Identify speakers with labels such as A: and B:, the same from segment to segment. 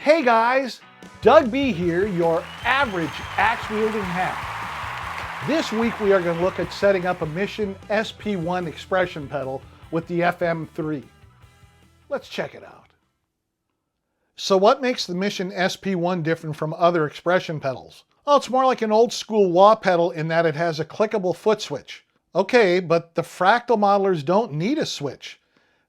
A: Hey guys, Doug B here, your average axe-wielding hack. This week we are going to look at setting up a Mission SP-1 expression pedal with the FM3. Let's check it out. So what makes the Mission SP-1 different from other expression pedals? Oh, it's more like an old school wah pedal in that it has a clickable foot switch. Okay, but the fractal modelers don't need a switch.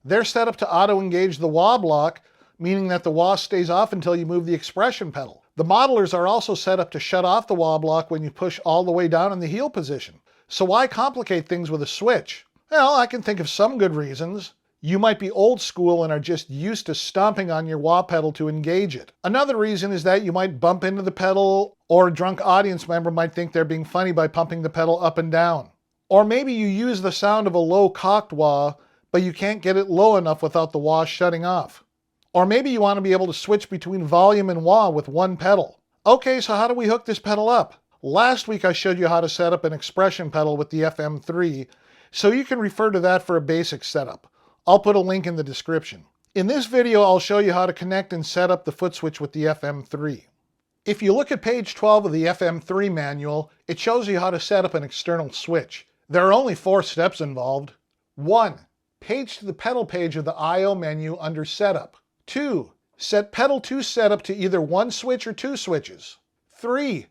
A: They're set up to auto-engage the wah block, meaning that the wah stays off until you move the expression pedal. The modelers are also set up to shut off the wah block when you push all the way down in the heel position. So why complicate things with a switch? Well, I can think of some good reasons. You might be old school and are just used to stomping on your wah pedal to engage it. Another reason is that you might bump into the pedal, or a drunk audience member might think they're being funny by pumping the pedal up and down. Or maybe you use the sound of a low cocked wah, but you can't get it low enough without the wah shutting off. Or maybe you want to be able to switch between volume and wah with one pedal. Okay, so how do we hook this pedal up? Last week I showed you how to set up an expression pedal with the FM3, so you can refer to that for a basic setup. I'll put a link in the description. In this video I'll show you how to connect and set up the foot switch with the FM3. If you look at page 12 of the FM3 manual, it shows you how to set up an external switch. There are only 4 steps involved. 1. Page to the pedal page of the I/O menu under Setup. 2. Set pedal 2 setup to either 1 switch or 2 switches. 3.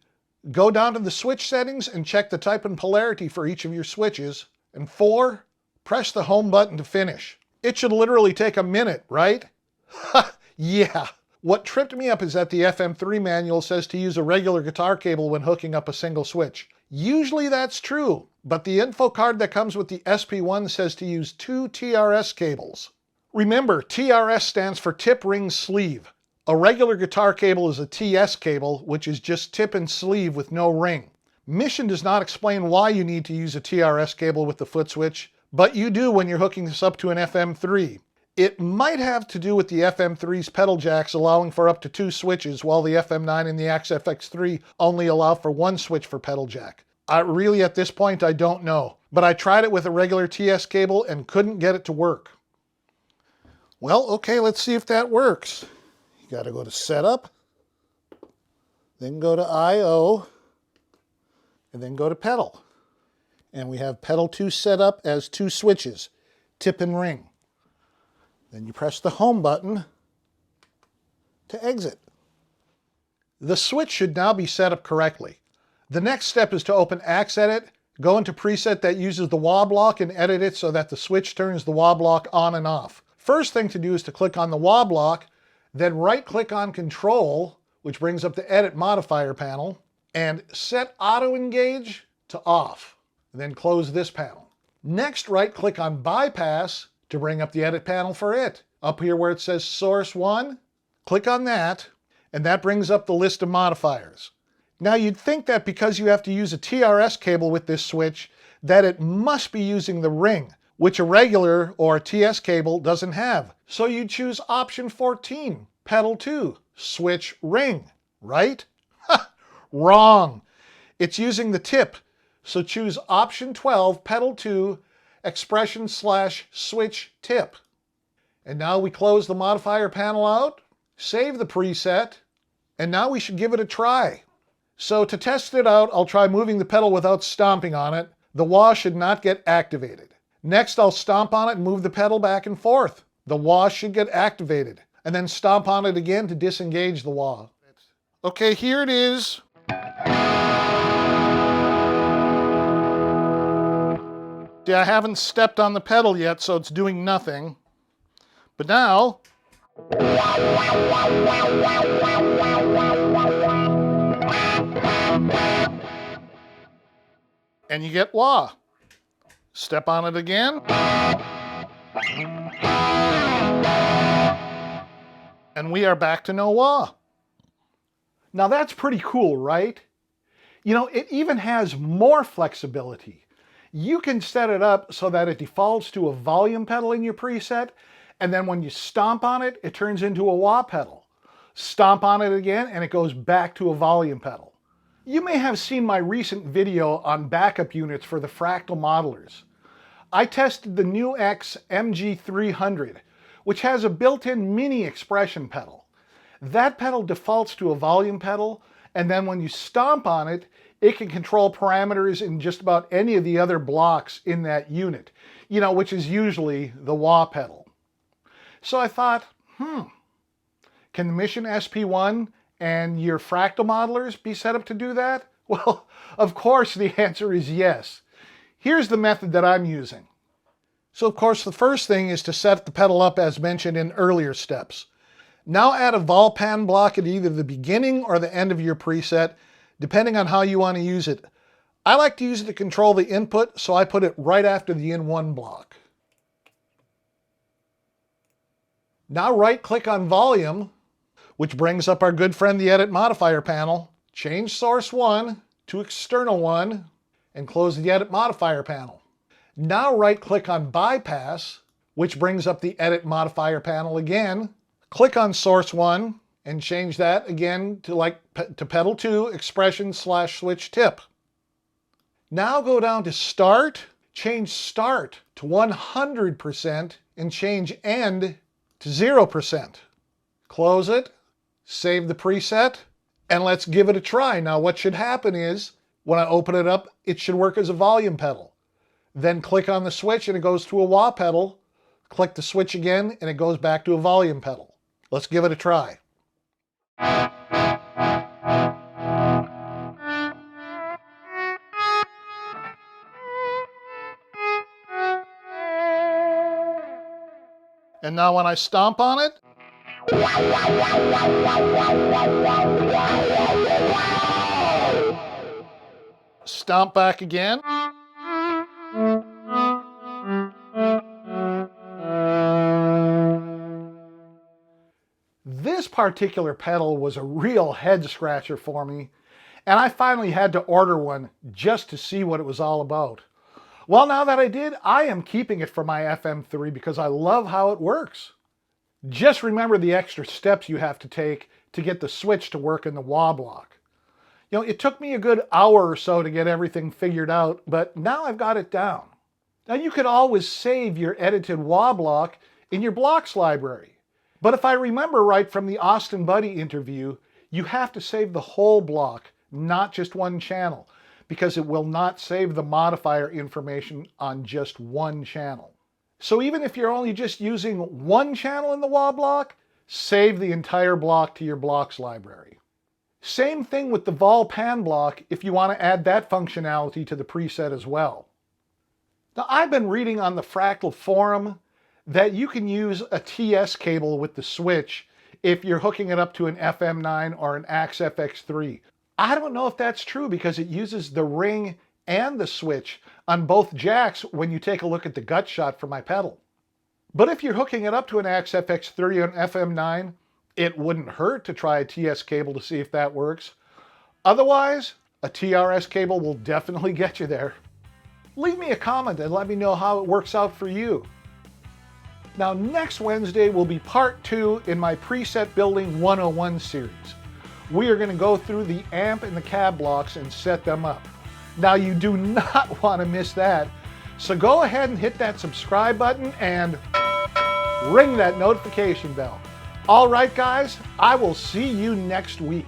A: Go down to the switch settings and check the type and polarity for each of your switches. And 4. Press the home button to finish. It should literally take a minute, right? Ha! Yeah. What tripped me up is that the FM3 manual says to use a regular guitar cable when hooking up a single switch. Usually that's true, but the info card that comes with the SP-1 says to use 2 TRS cables. Remember, TRS stands for tip, ring, sleeve. A regular guitar cable is a TS cable, which is just tip and sleeve with no ring. Mission does not explain why you need to use a TRS cable with the foot switch, but you do when you're hooking this up to an FM3. It might have to do with the FM3's pedal jacks allowing for up to 2 switches, while the FM9 and the Axe FX3 only allow for 1 switch for pedal jack. Really, at this point, I don't know. But I tried it with a regular TS cable and couldn't get it to work. Well, okay, let's see if that works. You got to go to Setup, then go to I/O, and then go to Pedal. And we have pedal 2 set up as 2 switches, tip and ring. Then you press the home button to exit. The switch should now be set up correctly. The next step is to open Axe Edit, go into preset that uses the wah block and edit it so that the switch turns the wah block on and off. First thing to do is to click on the wah block, then right-click on Control, which brings up the Edit Modifier panel, and set Auto Engage to off. Then close this panel. Next, right-click on Bypass to bring up the Edit panel for it. Up here where it says Source 1, click on that, and that brings up the list of modifiers. Now you'd think that because you have to use a TRS cable with this switch, that it must be using the ring, which a regular or a TS cable doesn't have. So you choose option 14, pedal 2, switch ring, right? Ha! Wrong. It's using the tip. So choose option 12, pedal 2, expression/switch tip. And now we close the modifier panel out, save the preset, and now we should give it a try. So to test it out, I'll try moving the pedal without stomping on it. The wah should not get activated. Next, I'll stomp on it and move the pedal back and forth. The wah should get activated. And then stomp on it again to disengage the wah. Okay, here it is. See, I haven't stepped on the pedal yet, so it's doing nothing. But now... and you get wah. Step on it again. And we are back to no wah. Now that's pretty cool, right? You know, it even has more flexibility. You can set it up so that it defaults to a volume pedal in your preset, and then when you stomp on it, it turns into a wah pedal. Stomp on it again, and it goes back to a volume pedal. You may have seen my recent video on backup units for the fractal modelers. I tested the NUX MG300, which has a built-in mini expression pedal. That pedal defaults to a volume pedal, and then when you stomp on it, it can control parameters in just about any of the other blocks in that unit, which is usually the wah pedal. So I thought, can the Mission SP-1 and your fractal modelers be set up to do that? Well, of course the answer is yes. Here's the method that I'm using. So of course the first thing is to set the pedal up as mentioned in earlier steps. Now add a vol pan block at either the beginning or the end of your preset, depending on how you want to use it. I like to use it to control the input, so I put it right after the in1 block. Now right-click on Volume, which brings up our good friend the Edit Modifier panel. Change Source 1 to External 1 and close the Edit Modifier panel. Now right-click on Bypass, which brings up the Edit Modifier panel again. Click on Source 1 and change that again to Pedal 2 Expression/Switch Tip. Now go down to Start, change Start to 100% and change End to 0%. Close it, save the preset, and let's give it a try. Now what should happen is, when I open it up, it should work as a volume pedal. Then click on the switch and it goes to a wah pedal. Click the switch again and it goes back to a volume pedal. Let's give it a try. And now when I stomp on it, stomp back again. This particular pedal was a real head scratcher for me, and I finally had to order one just to see what it was all about. Well, now that I did, I am keeping it for my FM3 because I love how it works. Just remember the extra steps you have to take to get the switch to work in the wah block. It took me a good hour or so to get everything figured out, but now I've got it down. Now you could always save your edited wah block in your blocks library. But if I remember right from the Austin Buddy interview, you have to save the whole block, not just one channel, because it will not save the modifier information on just one channel. So even if you're only just using one channel in the wah block, save the entire block to your blocks library. Same thing with the vol pan block if you want to add that functionality to the preset as well. Now I've been reading on the Fractal forum that you can use a TS cable with the switch if you're hooking it up to an FM9 or an AX-FX3. I don't know if that's true because it uses the ring and the switch on both jacks when you take a look at the gut shot for my pedal. But if you're hooking it up to an AX-FX3 or an FM9, it wouldn't hurt to try a TS cable to see if that works. Otherwise, a TRS cable will definitely get you there. Leave me a comment and let me know how it works out for you. Now next Wednesday will be part 2 in my preset building 101 series. We are going to go through the amp and the cab blocks and set them up. Now you do not want to miss that, so go ahead and hit that subscribe button and ring that notification bell. All right guys, I will see you next week.